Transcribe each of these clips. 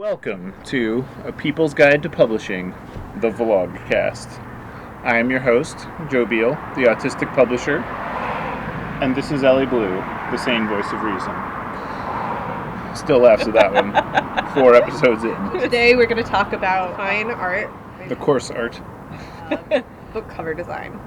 Welcome to A People's Guide to Publishing, the Vlogcast. I am your host, Joe Biel, the autistic publisher, and this is Elly Blue, the sane voice of reason. Still laughs at that one, 4 episodes in. Today we're going to talk about fine art. The coarse art. Book cover design.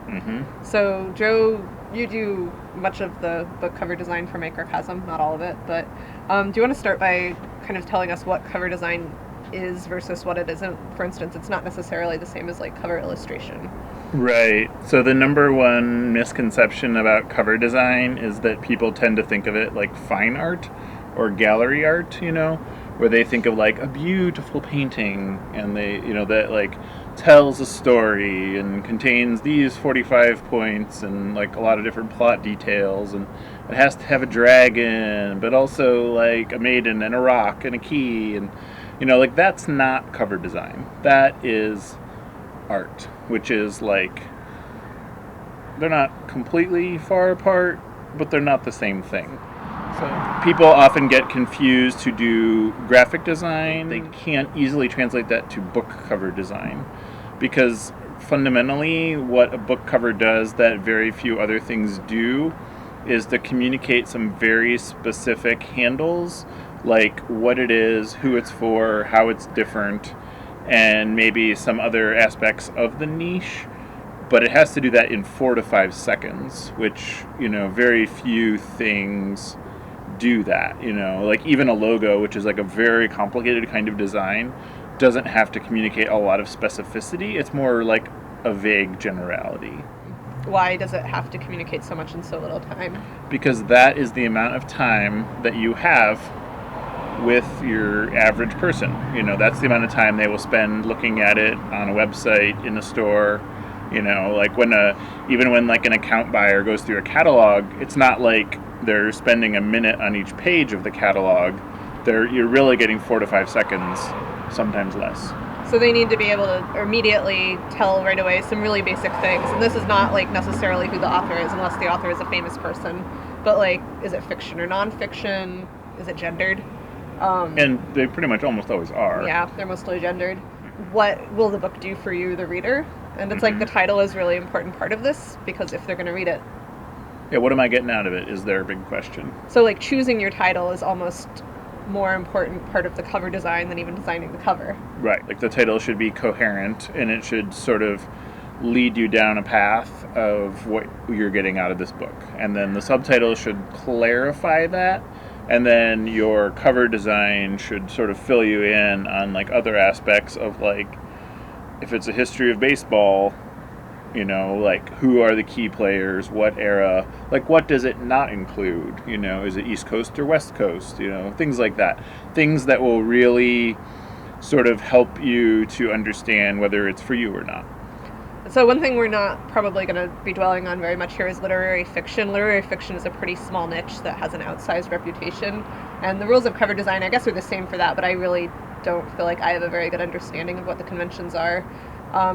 Mm-hmm. So, Joe, you do much of the book cover design for Microcosm, not all of it, but do you want to start by kind of telling us what cover design is versus what it isn't? For instance, it's not necessarily the same as like cover illustration. Right. So the number one misconception about cover design is that people tend to think of it like fine art or gallery art, where they think of like a beautiful painting and they, that like tells a story and contains these 45 points and like a lot of different plot details, and it has to have a dragon but also like a maiden and a rock and a key, and like that's not cover design. That is art, which is like they're not completely far apart, but they're not the same thing. So people often get confused who do graphic design. They can't easily translate that to book cover design because fundamentally what a book cover does that very few other things do is to communicate some very specific handles, like what it is, who it's for, how it's different, and maybe some other aspects of the niche. But it has to do that in 4 to 5 seconds, which, very few things do that, like even a logo, which is like a very complicated kind of design, doesn't have to communicate a lot of specificity. It's more like a vague generality. Why does it have to communicate so much in so little time? Because that is the amount of time that you have with your average person. That's the amount of time they will spend looking at it on a website, in a store. Like even when like an account buyer goes through a catalog, it's not like they're spending a minute on each page of the catalog. You're really getting 4 to 5 seconds, sometimes less. So they need to be able to immediately tell right away some really basic things. And this is not like necessarily who the author is, unless the author is a famous person. But like, is it fiction or nonfiction? Is it gendered? And they pretty much almost always are. Yeah, they're mostly gendered. What will the book do for you, the reader? And it's like the title is a really important part of this, because if they're going to read it. Yeah, what am I getting out of it is their big question. So like choosing your title is almost more important part of the cover design than even designing the cover. Right, like the title should be coherent and it should sort of lead you down a path of what you're getting out of this book. And then the subtitle should clarify that. And then your cover design should sort of fill you in on like other aspects of like, if it's a history of baseball, like who are the key players, what era, like what does it not include, is it East Coast or West Coast, things like that. Things that will really sort of help you to understand whether it's for you or not. So one thing we're not probably going to be dwelling on very much here is literary fiction. Literary fiction is a pretty small niche that has an outsized reputation. And the rules of cover design, I guess, are the same for that, but I really don't feel like I have a very good understanding of what the conventions are.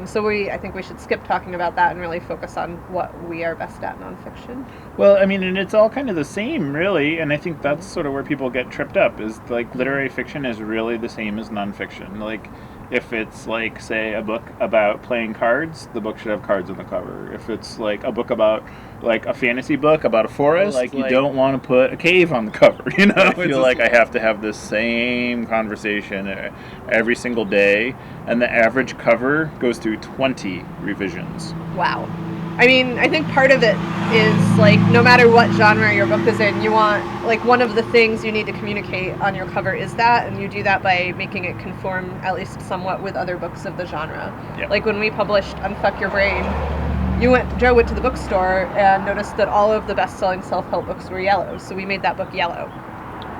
So I think we should skip talking about that and really focus on what we are best at nonfiction. Well, I mean, and it's all kind of the same, really, and I think that's sort of where people get tripped up, is like literary fiction is really the same as nonfiction. Like, if it's like, say, a book about playing cards, the book should have cards on the cover. If it's like a book about, like a fantasy book about a forest, like you don't want to put a cave on the cover, I feel like I have to have this same conversation every single day, and the average cover goes through 20 revisions. Wow. I mean, I think part of it is, like, no matter what genre your book is in, you want, like, one of the things you need to communicate on your cover is that, and you do that by making it conform, at least somewhat, with other books of the genre. Yeah. Like, when we published Unfuck Your Brain, Joe went to the bookstore and noticed that all of the best-selling self-help books were yellow, so we made that book yellow.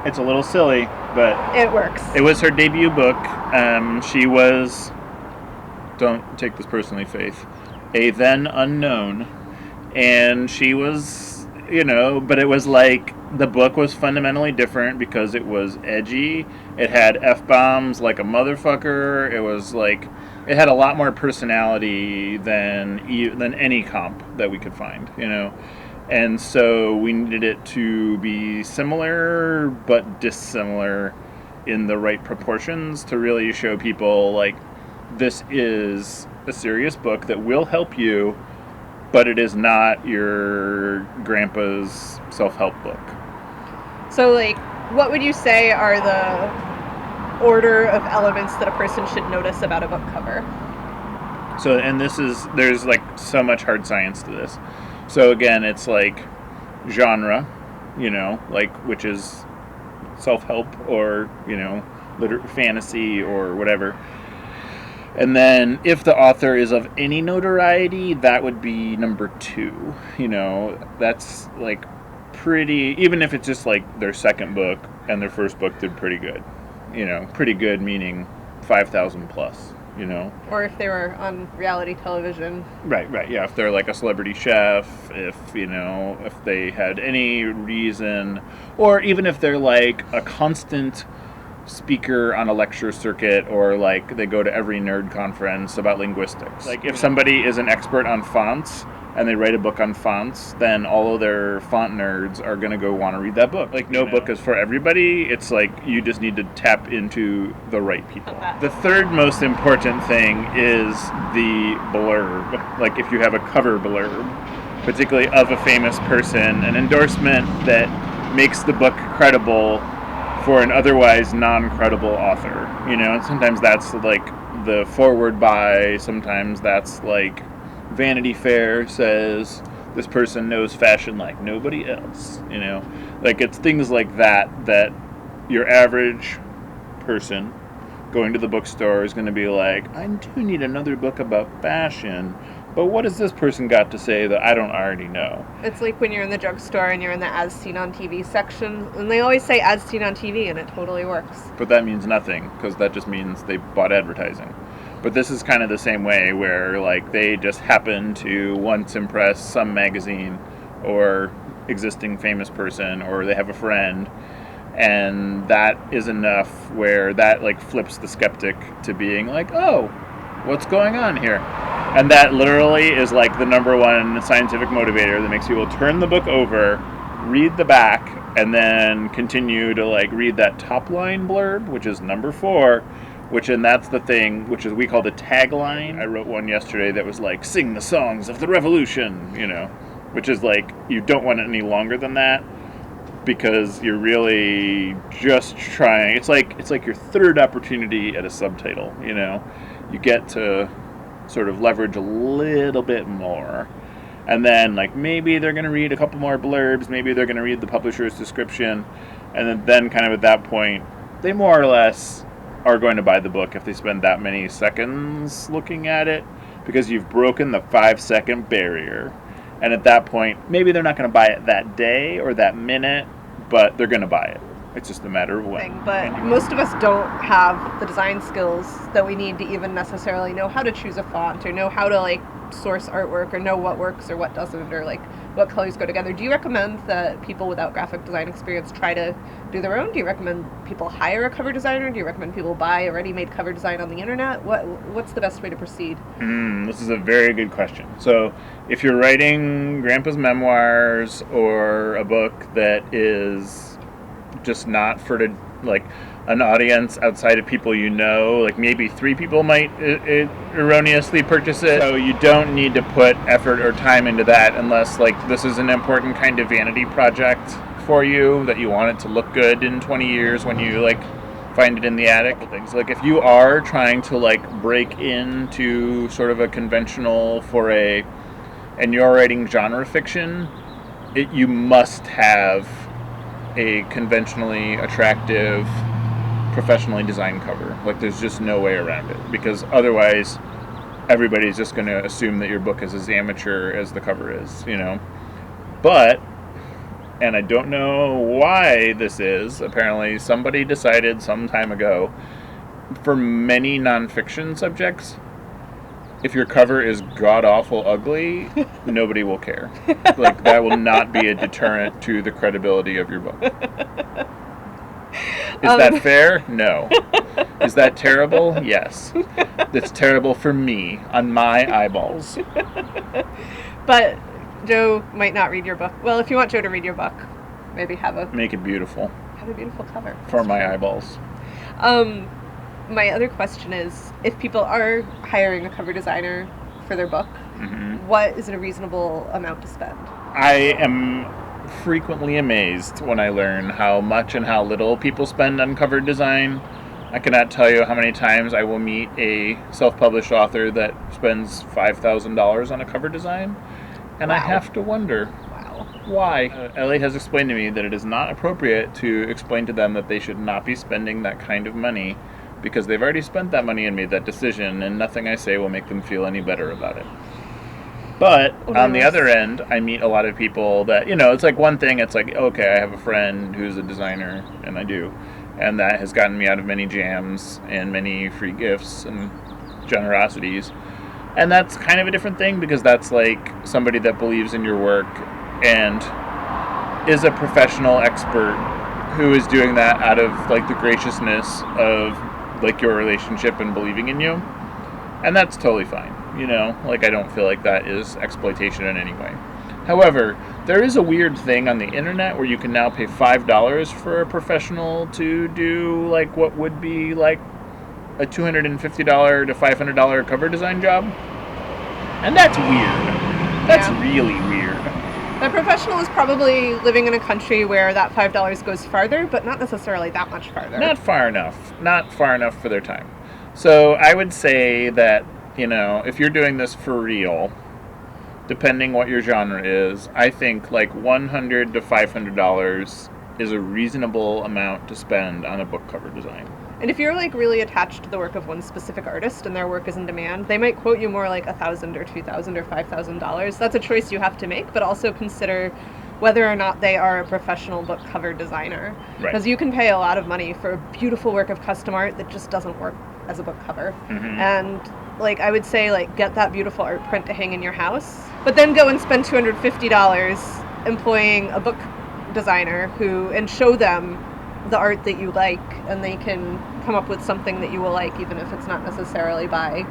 It's a little silly, but it works. It was her debut book. She was, don't take this personally, Faith, a then unknown, and she was, but it was like the book was fundamentally different because it was edgy. It had F-bombs like a motherfucker. It was like, it had a lot more personality than any comp that we could find, And so we needed it to be similar but dissimilar in the right proportions to really show people, like, this is a serious book that will help you, but it is not your grandpa's self-help book. So, like, what would you say are the order of elements that a person should notice about a book cover? So, and there's like so much hard science to this. So again, it's like genre, like, which is self-help or, fantasy or whatever. And then if the author is of any notoriety, that would be number 2. That's like pretty, even if it's just like their second book and their first book did pretty good. Pretty good meaning 5,000 plus. Or if they were on reality television. Right, yeah. If they're like a celebrity chef, if they had any reason, or even if they're like a constant speaker on a lecture circuit, or like they go to every nerd conference about linguistics. Like if somebody is an expert on fonts and they write a book on fonts, then all of their font nerds are going to go want to read that book. Like no book is for everybody. It's like you just need to tap into the right people. The third most important thing is the blurb. Like if you have a cover blurb, particularly of a famous person, an endorsement that makes the book credible for an otherwise non-credible author. And sometimes that's like the forward by, sometimes that's like Vanity Fair says this person knows fashion like nobody else, like it's things like that your average person going to the bookstore is going to be like, I do need another book about fashion, but what has this person got to say that I don't already know? It's like when you're in the drugstore and you're in the as seen on TV section, and they always say as seen on TV, and it totally works. But that means nothing, because that just means they bought advertising. But this is kind of the same way, where like they just happen to once impress some magazine or existing famous person, or they have a friend, and that is enough where that like flips the skeptic to being like, oh, what's going on here? And that literally is like the number one scientific motivator that makes people turn the book over, read the back, and then continue to like read that top line blurb, which is number 4. And that's the thing, which is we call the tagline. I wrote one yesterday that was like, sing the songs of the revolution, which is like, you don't want it any longer than that, because you're really just trying, it's like your third opportunity at a subtitle, you get to sort of leverage a little bit more. And then like maybe they're going to read a couple more blurbs, maybe they're going to read the publisher's description, and then kind of at that point, they more or less are going to buy the book if they spend that many seconds looking at it, because you've broken the 5-second barrier. And at that point, maybe they're not going to buy it that day or that minute, but they're going to buy it. It's just a matter of when. But most of us don't have the design skills that we need to even necessarily know how to choose a font, or know how to like source artwork, or know what works or what doesn't, or like what colors go together. Do you recommend that people without graphic design experience try to do their own? Do you recommend people hire a cover designer? Do you recommend people buy a ready-made cover design on the internet? What's the best way to proceed? This is a very good question. So if you're writing Grandpa's memoirs, or a book that is just not for like an audience outside of people like maybe 3 people might erroneously purchase it, so you don't need to put effort or time into that unless like this is an important kind of vanity project for you, that you want it to look good in 20 years when you like find it in the attic. Things like if you are trying to like break into sort of a conventional foray and you're writing genre fiction, you must have a conventionally attractive, professionally designed cover. Like there's just no way around it, because otherwise everybody's just going to assume that your book is as amateur as the cover is, But, and I don't know why this is, apparently somebody decided some time ago, for many nonfiction subjects, if your cover is god-awful ugly, nobody will care. Like, that will not be a deterrent to the credibility of your book. Is that fair? No. Is that terrible? Yes. It's terrible for me, on my eyeballs. But Joe might not read your book. Well, if you want Joe to read your book, maybe make it beautiful. Have a beautiful cover. For my eyeballs. My other question is, if people are hiring a cover designer for their book, what is a reasonable amount to spend? I am frequently amazed when I learn how much and how little people spend on cover design. I cannot tell you how many times I will meet a self-published author that spends $5,000 on a cover design, and I have to wonder why. Ellie has explained to me that it is not appropriate to explain to them that they should not be spending that kind of money because they've already spent that money and made that decision, and nothing I say will make them feel any better about it. But on the other end, I meet a lot of people that, it's like one thing, it's like, okay, I have a friend who's a designer, and I do, and that has gotten me out of many jams and many free gifts and generosities. And that's kind of a different thing because that's like somebody that believes in your work and is a professional expert who is doing that out of like the graciousness of like your relationship and believing in you. And that's totally fine. Like I don't feel like that is exploitation in any way. However, there is a weird thing on the internet where you can now pay $5 for a professional to do like what would be like a $250 to $500 cover design job. And that's weird. That's really weird. That professional is probably living in a country where that $5 goes farther, but not necessarily that much farther. Not far enough. Not far enough for their time. So I would say that, if you're doing this for real, depending what your genre is, I think like $100 to $500 is a reasonable amount to spend on a book cover design. And if you're like really attached to the work of one specific artist and their work is in demand, they might quote you more like $1,000 or $2,000 or $5,000. That's a choice you have to make, but also consider whether or not they are a professional book cover designer. Because you can pay a lot of money for a beautiful work of custom art that just doesn't work as a book cover. And like I would say, like get that beautiful art print to hang in your house, but then go and spend $250 employing a book designer and show them the art that you like, and they can come up with something that you will like, even if it's not necessarily by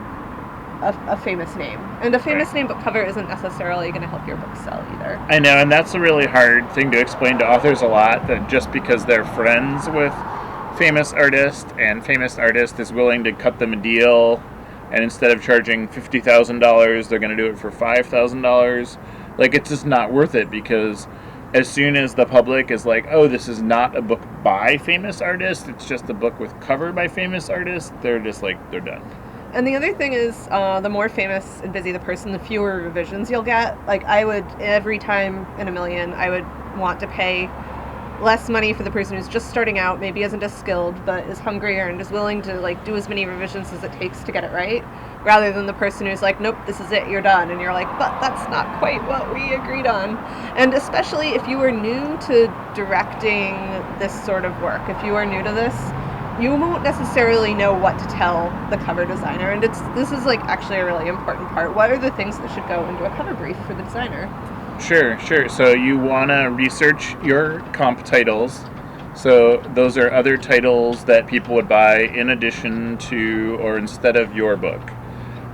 a famous name. And a famous name book cover isn't necessarily going to help your book sell either. I know, and that's a really hard thing to explain to authors a lot, that just because they're friends with famous artist and famous artist is willing to cut them a deal, and instead of charging $50,000, they're going to do it for $5,000. Like, it's just not worth it, because as soon as the public is like, oh, this is not a book by famous artist, it's just a book with cover by famous artist, they're just like, they're done. And the other thing is, the more famous and busy the person, the fewer revisions you'll get. Like, I would, every time in a million, I would want to pay less money for the person who's just starting out, maybe isn't as skilled, but is hungrier and is willing to like do as many revisions as it takes to get it right, rather than the person who's like, nope, this is it, you're done, and you're like, but that's not quite what we agreed on. And especially if you are new to directing this sort of work, if you are new to this, you won't necessarily know what to tell the cover designer, and this is like actually a really important part. What are the things that should go into a cover brief for the designer? Sure. So you want to research your comp titles. So those are other titles that people would buy in addition to or instead of your book.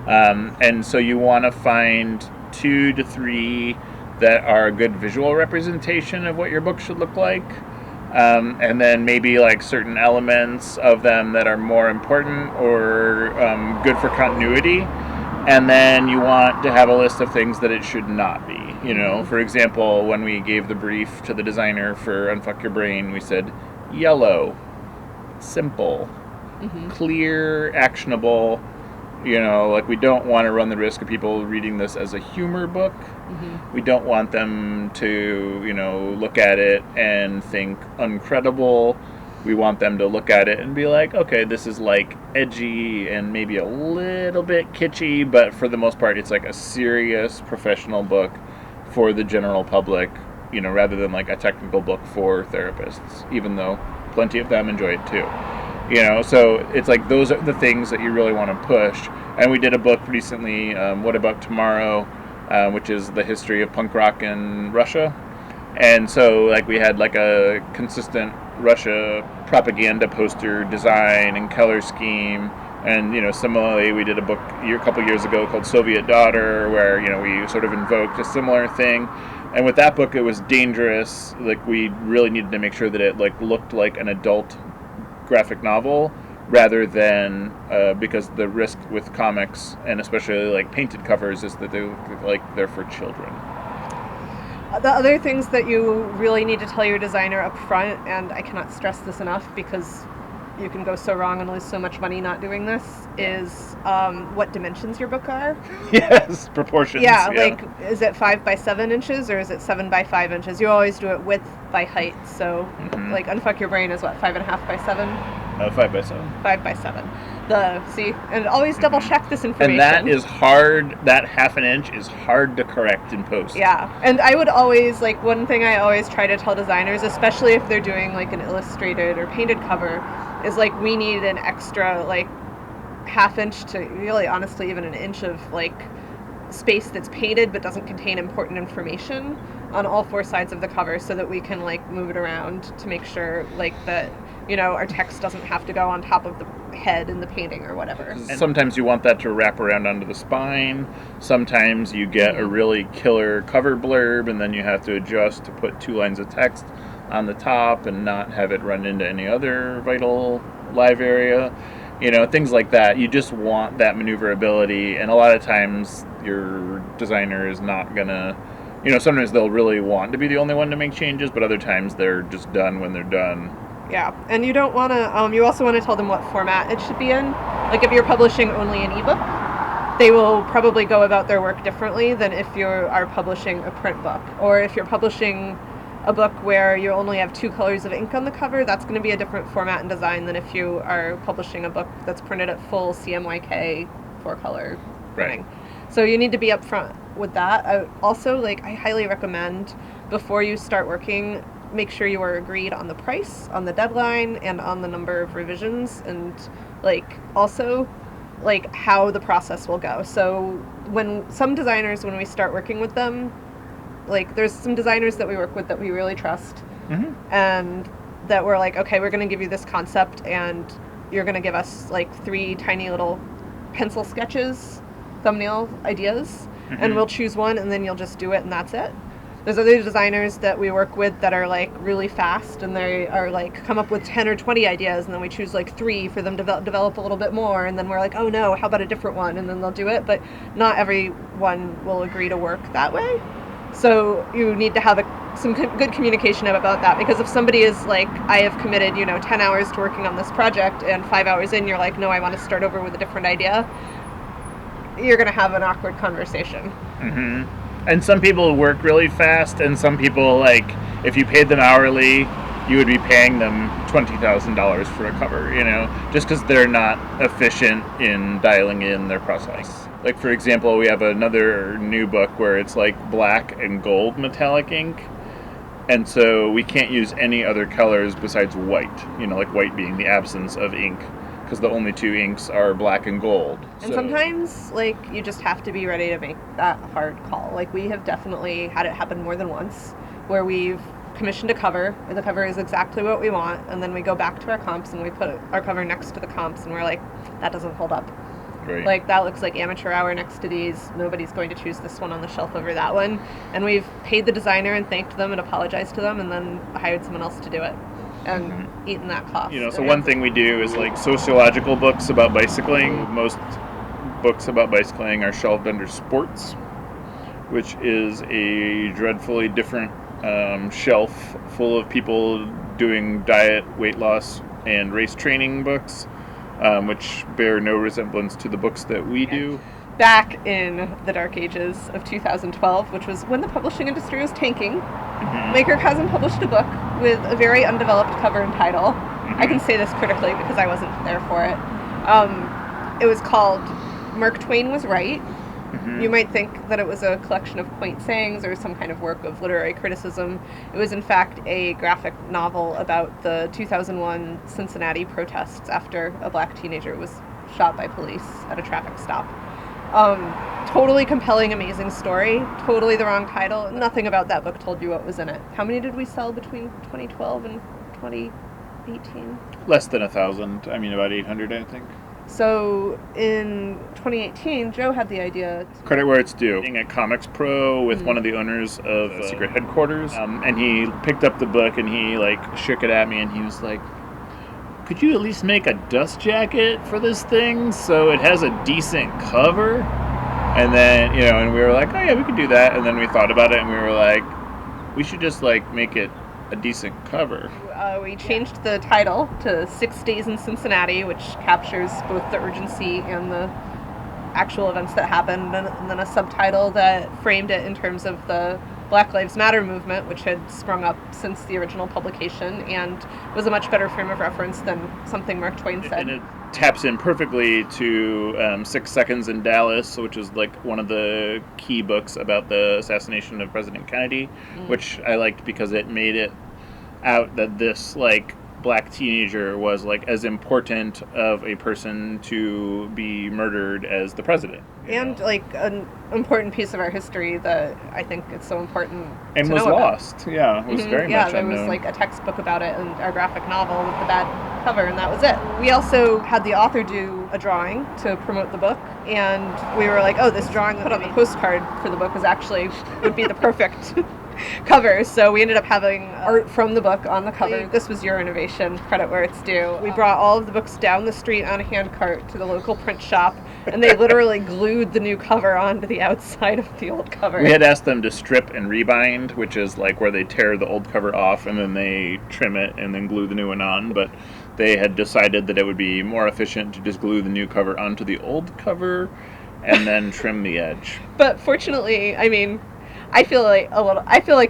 And so you want to find 2 to 3 that are a good visual representation of what your book should look like. And then maybe like certain elements of them that are more important or good for continuity. And then you want to have a list of things that it should not be. For example, when we gave the brief to the designer for Unfuck Your Brain, we said yellow, simple, clear, actionable. Like we don't want to run the risk of people reading this as a humor book. We don't want them to, look at it and think uncredible. We want them to look at it and be like, okay, this is like edgy and maybe a little bit kitschy, but for the most part, it's like a serious professional book for the general public, rather than like a technical book for therapists, even though plenty of them enjoy it too. So it's like those are the things that you really want to push. And we did a book recently, What About Tomorrow, which is the history of punk rock in Russia. And so like we had like a consistent Russia propaganda poster design and color scheme. And, similarly, we did a book a couple years ago called Soviet Daughter, where, we sort of invoked a similar thing. And with that book, it was dangerous. Like, we really needed to make sure that it, like, looked like an adult graphic novel, rather than because the risk with comics and especially like painted covers is that they look like they're for children. The other things that you really need to tell your designer up front, and I cannot stress this enough because you can go so wrong and lose so much money not doing this, is what dimensions your book are. Yes, proportions. Yeah, like, is it 5 by 7 inches or is it 7 by 5 inches? You always do it width by height. So, like, Unfuck Your Brain is what, 5.5 by 7? 5 by 7. 5 by 7. And always double check this information. And that is hard, that half an inch is hard to correct in post. Yeah, and I would always, like, one thing I always try to tell designers, especially if they're doing, like, an illustrated or painted cover, is, like, we need an extra, like, half inch to really, honestly, even an inch of, like, space that's painted but doesn't contain important information on all 4 sides of the cover so that we can, like, move it around to make sure, like, that, you know, our text doesn't have to go on top of the head in the painting or whatever. And sometimes you want that to wrap around onto the spine. Sometimes you get a really killer cover blurb and then you have to adjust to put 2 lines of text on the top and not have it run into any other vital live area. You know, things like that. You just want that maneuverability, and a lot of times your designer is not gonna, you know, sometimes they'll really want to be the only one to make changes, but other times they're just done when they're done. Yeah, and you don't want to, you also want to tell them what format it should be in. Like, if you're publishing only an ebook, they will probably go about their work differently than if you are publishing a print book. Or if you're publishing a book where you only have 2 colors of ink on the cover, that's going to be a different format and design than if you are publishing a book that's printed at full CMYK 4-color printing. Right. So you need to be upfront with that. I highly recommend, before you start working, make sure you are agreed on the price, on the deadline, and on the number of revisions, and, like, also, like, how the process will go. So when some designers, when we start working with them, like, there's some designers that we work with that we really trust, and that we're like, okay, we're going to give you this concept, and you're going to give us, like, 3 tiny little pencil sketches, thumbnail ideas, and we'll choose one, and then you'll just do it, and that's it. There's other designers that we work with that are, like, really fast, and they are, like, come up with 10 or 20 ideas, and then we choose, like, 3 for them to develop a little bit more, and then we're like, oh no, how about a different one? And then they'll do it, but not everyone will agree to work that way. So you need to have some good communication about that, because if somebody is like, I have committed, 10 hours to working on this project, and 5 hours in you're like, no, I want to start over with a different idea, you're going to have an awkward conversation. And some people work really fast, and some people, like, if you paid them hourly, you would be paying them $20,000 for a cover, just because they're not efficient in dialing in their process. Like, for example, we have another new book where it's like black and gold metallic ink, and so we can't use any other colors besides white, like white being the absence of ink, because the only 2 inks are black and gold. And sometimes, like, you just have to be ready to make that hard call. Like, we have definitely had it happen more than once, where we've commissioned a cover, and the cover is exactly what we want, and then we go back to our comps, and we put our cover next to the comps, and we're like, that doesn't hold up. Right. Like, that looks like amateur hour next to these. Nobody's going to choose this one on the shelf over that one. And we've paid the designer and thanked them and apologized to them, and then hired someone else to do it. And eaten that cost. So one thing we do is, like, sociological books about bicycling. Most books about bicycling are shelved under sports, which is a dreadfully different shelf full of people doing diet, weight loss, and race training books, which bear no resemblance to the books that we do. Back in the dark ages of 2012, which was when the publishing industry was tanking, Microcosm published a book with a very undeveloped cover and title. I can say this critically because I wasn't there for it. It was called Mark Twain Was Right. You might think that it was a collection of quaint sayings or some kind of work of literary criticism. It was, in fact, a graphic novel about the 2001 Cincinnati protests after a black teenager was shot by police at a traffic stop. Totally compelling, amazing story. Totally the wrong title. Nothing about that book told you what was in it. How many did we sell between 2012 and 2018? Less than 1,000. I mean, about 800, I think. So in 2018, Joe had the idea. Credit where it's due. Being at Comics Pro with one of the owners of Secret Headquarters, and he picked up the book and he, like, shook it at me and he was like, could you at least make a dust jacket for this thing so it has a decent cover? And then, and we were like, oh yeah, we could do that. And then we thought about it and we were like, we should just like make it a decent cover. We changed the title to 6 Days in Cincinnati, which captures both the urgency and the actual events that happened, and then a subtitle that framed it in terms of the Black Lives Matter movement, which had sprung up since the original publication and was a much better frame of reference than something Mark Twain said. And it taps in perfectly to 6 Seconds in Dallas, which is like one of the key books about the assassination of President Kennedy, which I liked because it made it out that this like black teenager was like as important of a person to be murdered as the president. And like an important piece of our history that I think it's so important and to was know lost. About. Yeah, it was very much there unknown. was like a textbook about it and our graphic novel with the bad cover, and that was it. We also had the author do a drawing to promote the book, and we were like, oh, this drawing put on the postcard for the book would be the perfect cover. So we ended up having art from the book on the cover. This was your innovation, credit where it's due. We brought all of the books down the street on a handcart to the local print shop, and they literally glued the new cover onto the outside of the old cover. We had asked them to strip and rebind, which is like where they tear the old cover off and then they trim it and then glue the new one on, but they had decided that it would be more efficient to just glue the new cover onto the old cover and then trim the edge. But fortunately, I mean, I feel like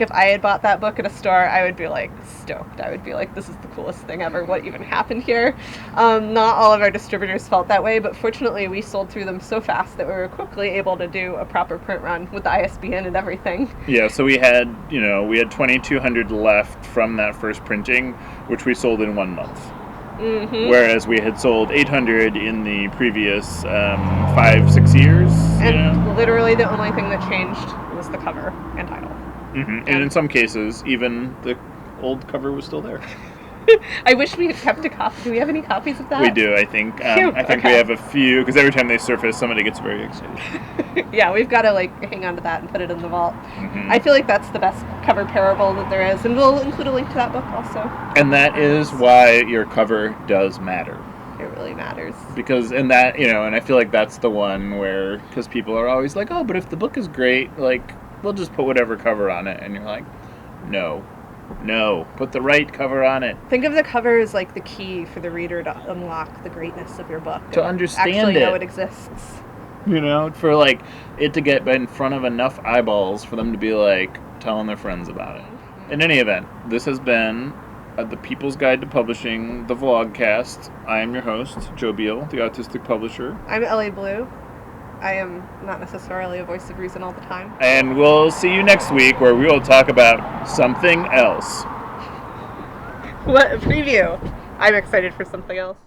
if I had bought that book at a store, I would be like stoked. I would be like, this is the coolest thing ever. What even happened here? Not all of our distributors felt that way, but fortunately we sold through them so fast that we were quickly able to do a proper print run with the ISBN and everything. Yeah, so we had 2,200 left from that first printing, which we sold in 1 month. Mm-hmm. Whereas we had sold 800 in the previous 5-6 years. And literally the only thing that changed was the cover and title. Mm-hmm. And in some cases, even the old cover was still there. I wish we had kept a copy. Do we have any copies of that? We do, I think. I think we have a few, because every time they surface, somebody gets very excited. Yeah, we've got to hang on to that and put it in the vault. Mm-hmm. I feel like that's the best cover parable that there is, and we'll include a link to that book also. And that is why your cover does matter. It really matters. Because and I feel like that's the one where, because people are always like, oh, but if the book is great, like, we'll just put whatever cover on it. And you're like, no, put the right cover on it. Think of the cover as like the key for the reader to unlock the greatness of your book. To understand actually it. know it exists. For like it to get in front of enough eyeballs for them to be like telling their friends about it. In any event, this has been The People's Guide to Publishing, the Vlogcast. I am your host, Joe Biel, the autistic publisher. I'm Elly Blue. I am not necessarily a voice of reason all the time. And we'll see you next week where we will talk about something else. What a preview! I'm excited for something else.